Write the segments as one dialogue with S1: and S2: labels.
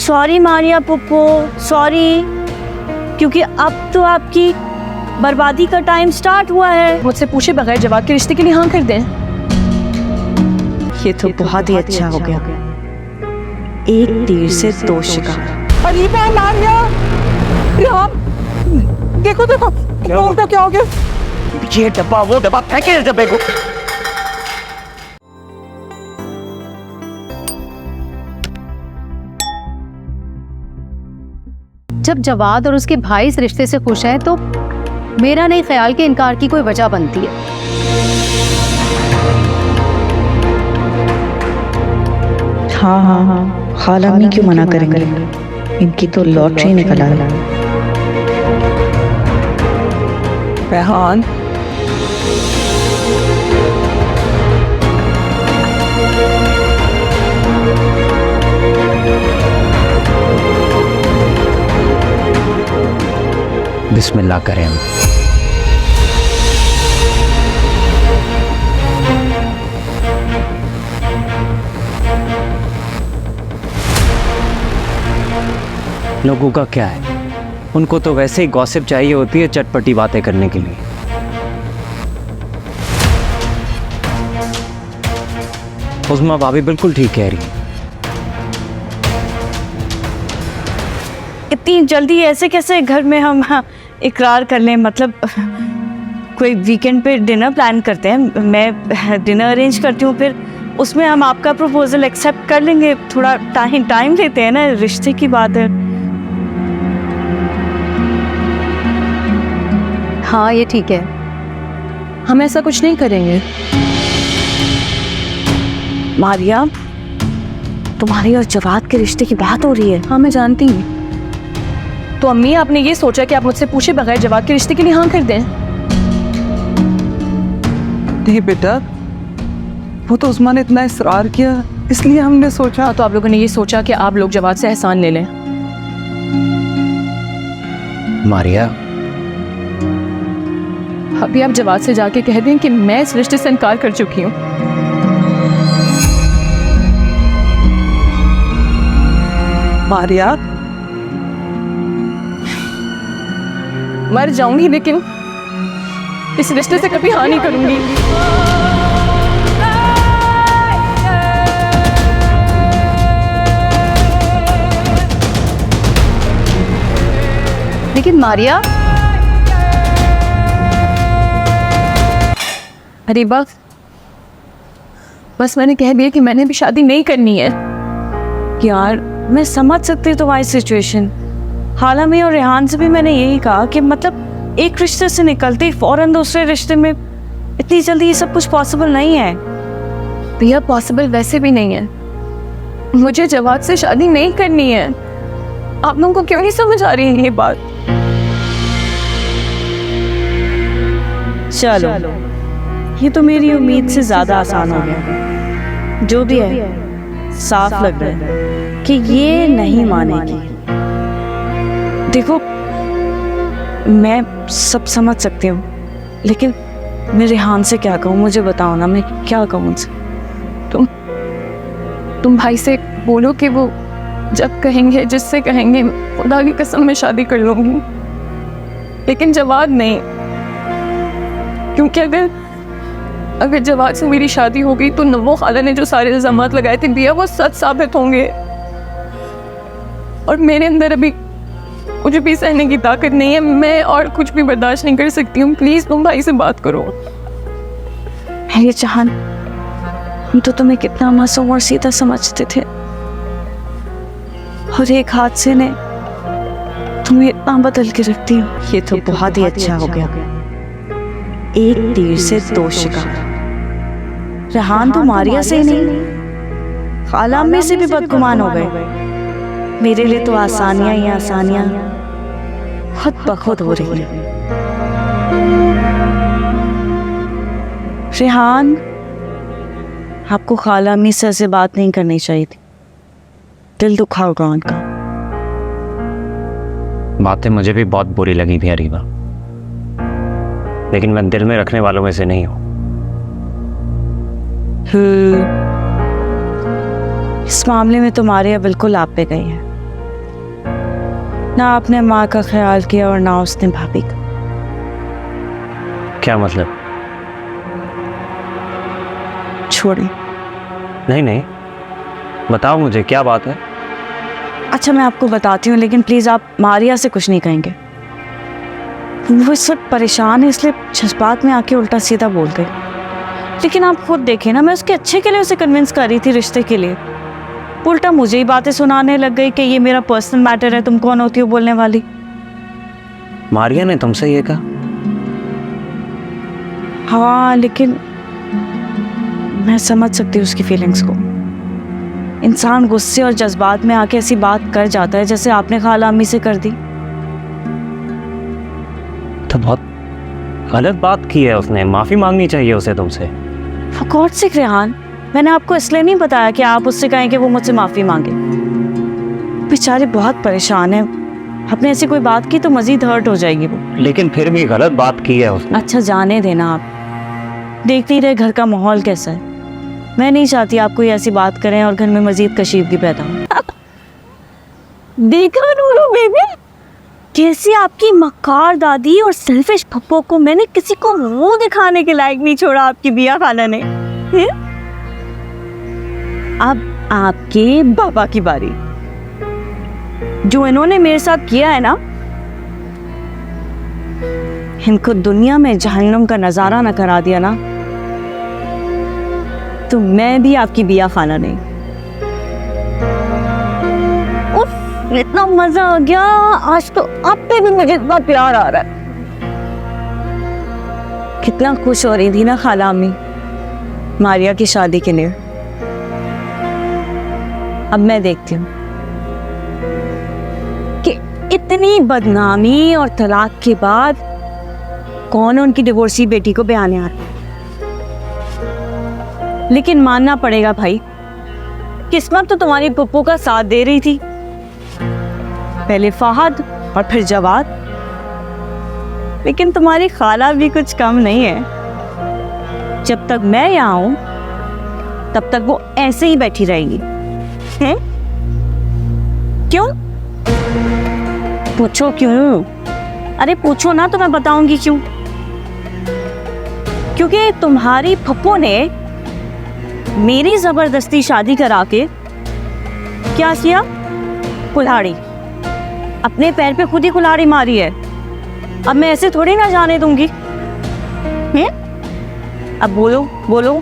S1: Sorry Maria पुप्पो, sorry, क्योंकि अब तो आपकी बर्बादी का टाइम स्टार्ट हुआ है।
S2: मुझसे पूछे बगैर जवाब के रिश्ते के लिए हाँ कर दें।
S1: ये तो बहुत ही अच्छा हो गया, एक तीर से दो शिकार।
S3: अरीबा, मारिया, यहाँ देखो देखो क्या हो गया?
S4: ये डब्बा वो डब्बा, फेंके इस डब्बे को।
S5: जब जवाद और उसके भाई इस रिश्ते से खुश हैं तो मेरा नहीं ख्याल कि इनकार की कोई वजह बनती है।
S6: हाँ, खाला अम्मी क्यों मना करेंगे? इनकी तो लॉटरी निकल आई।
S3: रेहान,
S4: बिस्मिल्लाह करें हम। लोगों का क्या है, उनको तो वैसे ही गॉसिप चाहिए होती है चटपटी बातें करने के लिए। उस्मा भाभी बिल्कुल ठीक कह रही है।
S1: इतनी जल्दी ऐसे कैसे घर में हम इकरार कर लें? मतलब कोई वीकेंड पे डिनर प्लान करते हैं, मैं डिनर अरेंज करती हूँ, फिर उसमें हम आपका प्रपोजल एक्सेप्ट कर लेंगे। थोड़ा टाइम लेते हैं ना, रिश्ते की बात है।
S5: हाँ ये ठीक है।
S2: हम ऐसा कुछ नहीं करेंगे।
S1: मारिया, तुम्हारी और जवाद के रिश्ते की बात हो रही है।
S2: हाँ मैं जानती हूँ। तो अम्मी, आपने ये सोचा कि आप मुझसे पूछे बगैर जवाब के रिश्ते के लिए हाँ कर दें?
S3: नहीं बेटा, वो तो उस्मान ने इतना इसरार किया, इसलिए हमने सोचा।
S2: तो आप लोगों ने ये सोचा कि आप लोग जवाब से एहसान ले लें।
S4: मारिया,
S2: अभी आप जवाब से जाके कह दें कि मैं इस रिश्ते से इनकार कर चुकी हूँ।
S3: मारिया,
S2: मर जाऊंगी लेकिन इस रिश्ते से कभी हाँ नहीं करूंगी।
S5: लेकिन मारिया,
S2: अरे बस मैंने कह दिया कि मैंने भी शादी नहीं करनी है।
S1: यार मैं समझ सकती हूँ तुम्हारी सिचुएशन। हाला में और रेहान से भी मैंने यही कहा कि मतलब एक रिश्ते से निकलते ही फौरन दूसरे रिश्ते में, इतनी जल्दी ये सब कुछ पॉसिबल नहीं है।
S2: भैया पॉसिबल वैसे भी नहीं है। मुझे जवाब से शादी नहीं करनी है। आप लोगों को क्यों नहीं समझ आ रही है ये बात?
S1: चलो, ये तो मेरी उम्मीद से ज्यादा आसान हो गया। जो भी है, साफ लग रहा है कि ये नहीं मानेगी। देखो, मैं सब समझ सकती हूँ, लेकिन मैं रेहान से क्या कहूँ? मुझे बताओ ना, मैं क्या कहूँ उनसे?
S2: तुम भाई से बोलो कि वो जब कहेंगे, जिससे कहेंगे, खुदा की कसम में शादी कर लूंगी, लेकिन जवाब नहीं। क्योंकि अगर जवाब से मेरी शादी हो गई तो नवो खाला ने जो सारे इल्जामात लगाए थे भैया, वो सच साबित होंगे। और मेरे अंदर अभी कुछ भी सहने की ताकत नहीं है। मैं और कुछ भी बर्दाश्त नहीं कर सकती हूँ। प्लीज तुम भाई से बात करो।
S1: ये चाहन, हम तो तुम्हें कितना मासूम और सीधा समझते थे, और एक हादसे ने तुम्हें इतना बदल के रख दिया। ये तो बहुत ही अच्छा हो गया, एक तीर से दो शिकार। रेहान तो मारिया से ही नहीं, खाला में से भी बदगुमान हो गए। मेरे लिए तो आसानियां ही आसानियां खुद ब खुद हो रही है। रेहान, आपको खाला अम्मी से ऐसे बात नहीं करनी चाहिए थी। दिल दुखा होगा उनका।
S4: बातें मुझे भी बहुत बुरी लगी थी अरीबा, लेकिन मैं दिल में रखने वालों में से नहीं हूं।
S1: इस मामले में तुम्हारे बिल्कुल आप पे गई है। ना आपने माँ का ख्याल किया और ना उसने भाभी का।
S4: क्या मतलब?
S1: छोड़े।
S4: नहीं नहीं, बताओ मुझे क्या बात है।
S1: अच्छा मैं आपको बताती हूँ, लेकिन प्लीज आप मारिया से कुछ नहीं कहेंगे। वो इस वक्त परेशान है, इसलिए जज्बात में आके उल्टा सीधा बोल गई। लेकिन आप खुद देखें ना, मैं उसके अच्छे के लिए उसे कन्विंस कर रही थी रिश्ते के लिए। उल्टा मुझे ही बातें सुनाने लग गई कि ये मेरा पर्सनल मैटर है, तुम कौन होती हो बोलने वाली।
S4: मारिया ने तुमसे ये कहा?
S1: हाँ, लेकिन मैं समझ सकती हूँ उसकी फीलिंग्स को। इंसान गुस्से और जज्बात में आके ऐसी बात कर जाता है जैसे आपने खाला अम्मी से कर दी।
S4: तो बहुत गलत बात की है उसने, माफी मांगनी चाहिए उसे तुमसे।
S1: For God's sake रेहान, मैंने आपको इसलिए नहीं बताया कि आप उससे कहें कि वो मुझसे माफी मांगे। बेचारे बहुत परेशान है, आपने ऐसी कोई बात की तो मजीद हर्ट हो जाएगी वो।
S4: लेकिन फिर भी गलत बात की है उसने।
S1: अच्छा जाने देना, आप देख नहीं रहे घर का माहौल कैसा है। मैं नहीं चाहती आप कोई ऐसी बात करें और घर में मजीद कशीदगी पैदा हो। देखा नूरू बेबी, कैसी आपकी मक्कार दादी और सेल्फिश पप्पो को मैंने किसी को मुंह दिखाने के लायक नहीं छोड़ा आपकी बिया खाला ने। अब आपके बाबा की बारी। जो इन्होंने मेरे साथ किया है ना, इनको दुनिया में जहन्नुम का नजारा न करा दिया ना, तो मैं भी आपकी बिया खाना नहीं। उफ, इतना मजा आ गया आज तो, आप पे भी मुझे इतना प्यार आ रहा है। कितना खुश हो रही थी ना खाला अम्मी मारिया की शादी के लिए। अब मैं देखती हूँ कि इतनी बदनामी और तलाक के बाद कौन उनकी डिवोर्सी बेटी को बयाने आ रहा। लेकिन मानना पड़ेगा भाई, किस्मत तो तुम्हारी पप्पू का साथ दे रही थी। पहले फहद और फिर जवाद। लेकिन तुम्हारी खाला भी कुछ कम नहीं है। जब तक मैं यहाँ हूं तब तक वो ऐसे ही बैठी रहेगी। हैं? क्यों? पूछो क्यों? अरे पूछो ना तो मैं बताऊंगी क्यों। क्योंकि तुम्हारी पप्पू ने मेरी जबरदस्ती शादी करा के क्या किया? कुल्हाड़ी, अपने पैर पे खुद ही कुल्हाड़ी मारी है। अब मैं ऐसे थोड़ी ना जाने दूंगी। हैं? अब बोलो बोलो,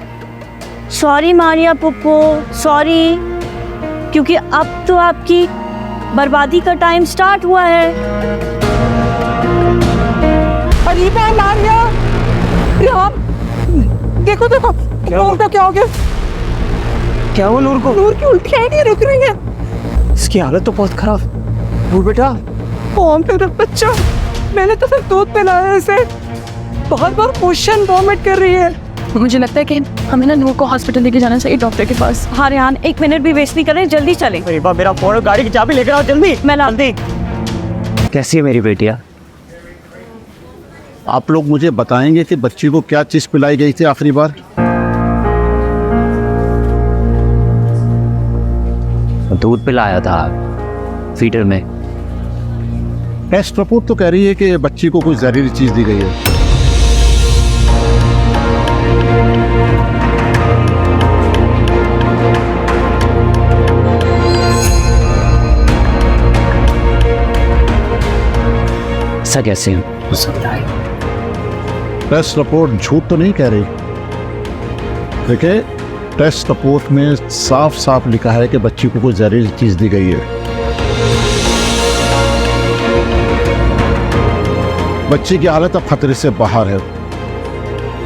S1: सॉरी मारिया पप्पू, सॉरी, क्योंकि अब तो आपकी बर्बादी का टाइम स्टार्ट हुआ है।
S3: अरे मारिया, देखो देखो क्या हो गया?
S4: क्या हुआ नूर को?
S3: नूर की उल्टियां नहीं रुक रही हैं।
S4: इसकी हालत तो बहुत खराब। नूर बेटा,
S3: ओ मेरा बच्चा, मैंने तो सिर्फ दूध पिलाया इसे, बहुत बार मोशन वॉमिट कर रही है।
S2: मुझे लगता है कि हमें ना नूर को हॉस्पिटल लेके जाना चाहिए, डॉक्टर के पास।
S1: हाँ रेहान, 1 मिनट भी वेस्ट नहीं करें, जल्दी चलें।
S4: मेरा फोन और गाड़ी की चाबी लेकर आओ जल्दी।
S1: मैं ला दे।
S4: कैसी है मेरी बेटिया?
S7: आप लोग मुझे बताएंगे कि बच्ची को क्या चीज़ पिलाई गई थी आखिरी बार?
S4: दूध पिलाया था फीडर में।
S7: टेस्ट रिपोर्ट तो कह रही है कि बच्ची को कोई जहरीली चीज़ दी गई है।
S4: ऐसा कैसे हो सकता है?
S7: टेस्ट रिपोर्ट झूठ तो नहीं कह रही। देखिए, टेस्ट रिपोर्ट में साफ साफ लिखा है कि बच्ची को कोई जहरीली चीज़ दी गई है। बच्ची की हालत अब खतरे से बाहर है।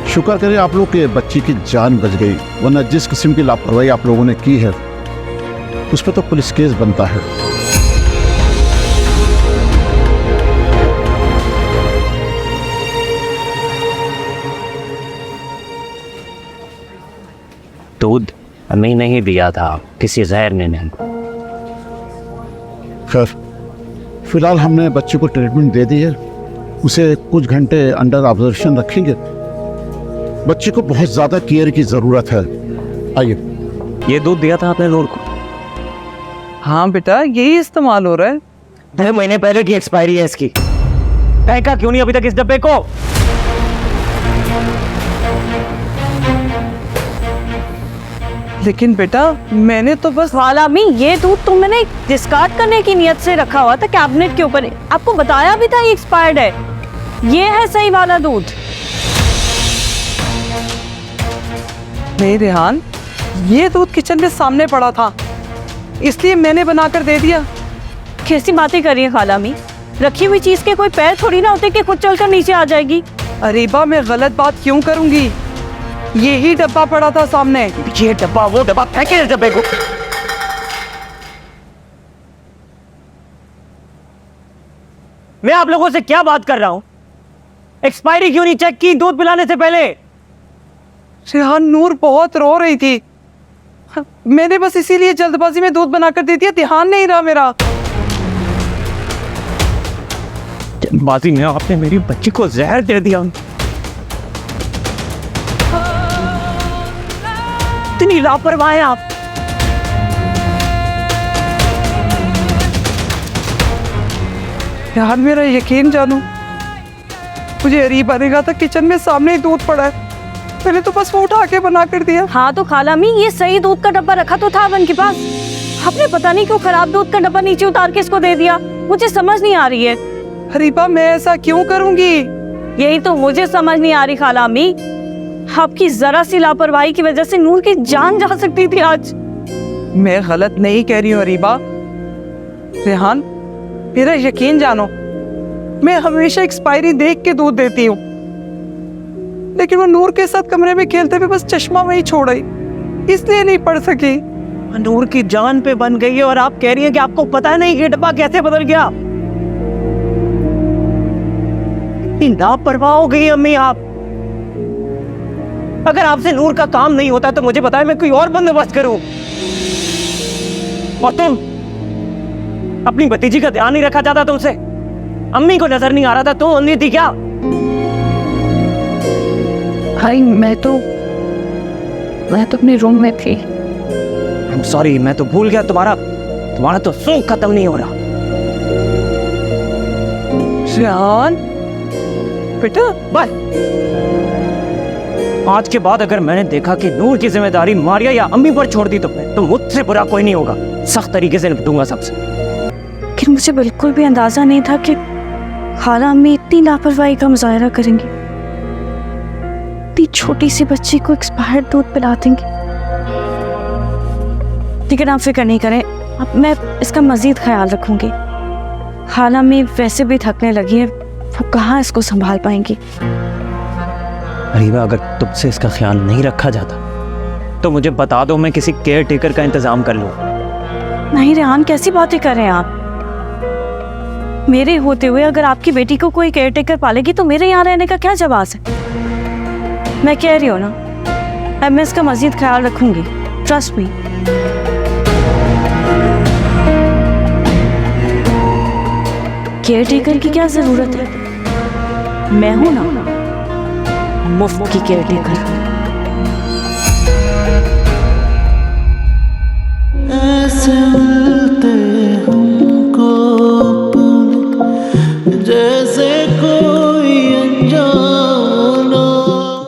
S7: शुक्र करें आप लोग कि बच्ची की जान बच गई, वरना जिस किस्म की लापरवाही आप लोगों ने की है उस पर तो पुलिस केस बनता है।
S4: दूध हमें नहीं दिया था, किसी जहर ने नहीं।
S7: खैर, फिलहाल हमने बच्ची को ट्रीटमेंट दे दी है, उसे कुछ घंटे अंडर ऑब्जर्वेशन रखेंगे। बच्ची को बहुत ज़्यादा केयर की ज़रूरत है। आइए।
S4: ये दूध दिया था आपने नूर को?
S3: हाँ बेटा, यही इस्तेमाल हो रहा है।
S4: 6 महीने पहले की एक्सपायरी है इसकी। फेंका क्यों नहीं अभी तक इस डब्बे को?
S3: लेकिन बेटा मैंने तो बस
S1: खाला अम्मी, ये दूध तो मैंने डिस्कार्ड करने की नियत से रखा हुआ था कैबिनेट के ऊपर। आपको बताया भी था ये एक्सपायर्ड है। ये है सही वाला दूध।
S3: नहीं रेहान, ये दूध किचन में सामने पड़ा था, इसलिए मैंने बनाकर दे दिया।
S1: कैसी बातें कर रही है खाला अम्मी? रखी हुई चीज के कोई पैर थोड़ी ना होते कि खुद चलकर नीचे आ जाएगी।
S3: अरीबा, मैं गलत बात क्यों करूंगी? यही डब्बा पड़ा था सामने।
S4: ये डब्बा वो डब्बा, फेंके इस डब्बे को। मैं आप लोगों से क्या बात कर रहा हूं? एक्सपायरी क्यों नहीं चेक की दूध पिलाने से पहले?
S3: रेहान, नूर बहुत रो रही थी, मैंने बस इसीलिए जल्दबाजी में दूध बनाकर दे दिया, ध्यान नहीं रहा मेरा।
S4: जल्दबाजी में आपने मेरी बच्ची को जहर दे दिया। इतनी लापरवाह हैं आप।
S3: यार मेरा यकीन जानो, मुझे अरीबा ने कहा था किचन में सामने ही दूध पड़ा है, मैंने तो बस वो उठा के बना कर दिया।
S1: हाँ तो खाला अम्मी, ये सही दूध का डब्बा रखा तो था वन के पास। आपने पता नहीं क्यों खराब दूध का डब्बा नीचे उतार के इसको दे दिया। मुझे समझ नहीं आ रही है।
S3: अरीबा, मैं ऐसा क्यों करूंगी?
S1: यही तो मुझे समझ नहीं आ रही खाला अम्मी। आपकी जरा सी लापरवाही की वजह से नूर की जान जा सकती थी आज।
S3: मैं गलत नहीं कह रही हूँ अरीबा। रेहान, मेरा यकीन जानो, मैं हमेशा एक्सपायरी देख के दूध देती हूँ, लेकिन वो नूर के साथ कमरे में खेलते हुए बस चश्मा वहीं छोड़ आई, इसलिए नहीं पढ़ सकी।
S4: नूर की जान पे बन गई है और आप कह रही हैं कि आपको पता नहीं कि डब्बा कैसे बदल गया। इतनी लापरवाह हो गई अम्मी आप। अगर आपसे नूर का काम नहीं होता तो मुझे बताएं, मैं कोई और बंदोबस्त करूं। और तुम अपनी भतीजी का ध्यान नहीं रखा जाता तुमसे? अम्मी को नजर नहीं आ रहा था, तुम अंधी थी क्या?
S2: भाई मैं तो अपने रूम में थी।
S4: I'm sorry, मैं तो भूल गया। तुम्हारा तो शौक खत्म नहीं हो रहा।
S3: रेहान बेटा,
S4: बस आज के बाद अगर मैंने देखा कि नूर की जिम्मेदारी मारिया या अम्मी पर छोड़ दी तो मुझसे बुरा कोई नहीं होगा। सख्त तरीके से निपटूंगा सबसे।
S1: लेकिन मुझे बिल्कुल भी अंदाजा नहीं था कि खाला अम्मी इतनी लापरवाही का मुजाहरा करेंगी, इतनी छोटी सी बच्ची को एक्सपायर्ड दूध पिला देंगी। लेकिन आप फिक्र नहीं करें, अब मैं इसका मजीद ख्याल रखूंगी। खाला अम्मी वैसे भी थकने लगी है, वो कहाँ इसको संभाल पाएंगी।
S4: अरीबा, अगर तुमसे इसका ख्याल नहीं रखा जाता तो मुझे बता दो, मैं किसी केयर टेकर का इंतजाम कर लूं।
S1: नहीं रेहान, कैसी बातें कर रहे हैं आप? मेरे होते हुए अगर आपकी बेटी को कोई केयर टेकर पालेगी तो मेरे यहाँ रहने का क्या जवाब है? मैं कह रही हूँ ना, अब मैं इसका मजीद ख्याल रखूंगी, ट्रस्ट मी। केयर टेकर की क्या जरूरत है? मैं हूं ना मुफ्त की केयर टेकर।